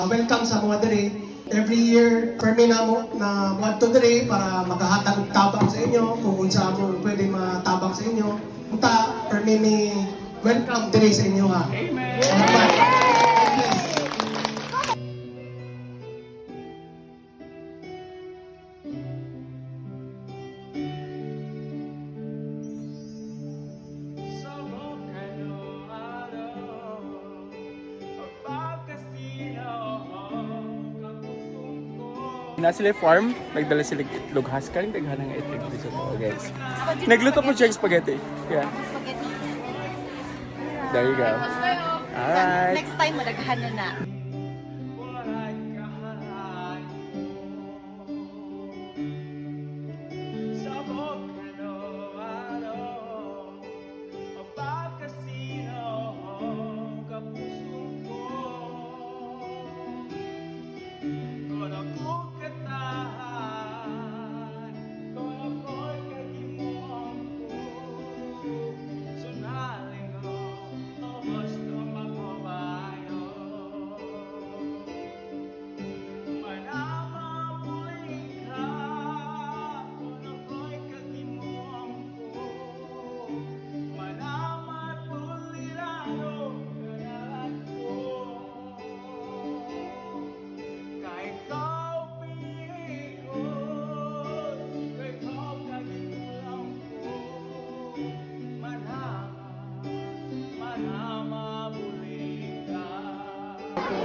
Welcome sa mga diri. Every year, permi na mo na mga diri para makahatag og tabang sa inyo kung unsa mo pwede matabang sa inyo. Unta, permi ni welcome diri sa inyo ha. Amen. Salamat. Na sila farm, nagdala sila itlog haskell, daghan nga itlog dito guys. Nagluto po siya ng spaghetti. Yeah. There you go. Alright. Next time, madaghan na.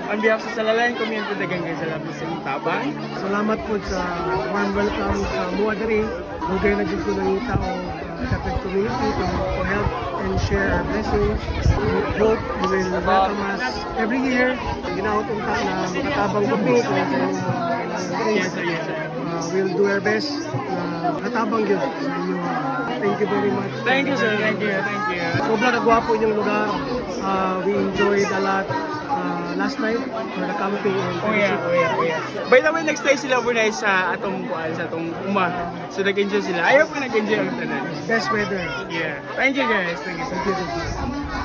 On behalf sa Salalayan Community, daghang kayo salamat sa inyong tabang. Salamat po sa warm welcome sa mga diri. Lugay na dito nangita o Catholic community to help and share our blessings. We hope you will welcome us every year. Ginaot unta na makatabang kami sa inyong Yes, sir, yes, sir. We'll do our best na katabang yun sa inyo. Thank you very much. Thank you, sir. Thank you. Thank you. Sobrang nagwapo inyong lugar. We enjoyed a lot last night for the camping. And Oh yeah, oh yeah, oh yeah. By the way, nag-stay sila overnight sa atong kuan, sa atong uma. So nag-enjoy sila. Ayaw ko nag-enjoy ang tanan. best weather. Yeah. Thank you guys. Thank you. Thank you.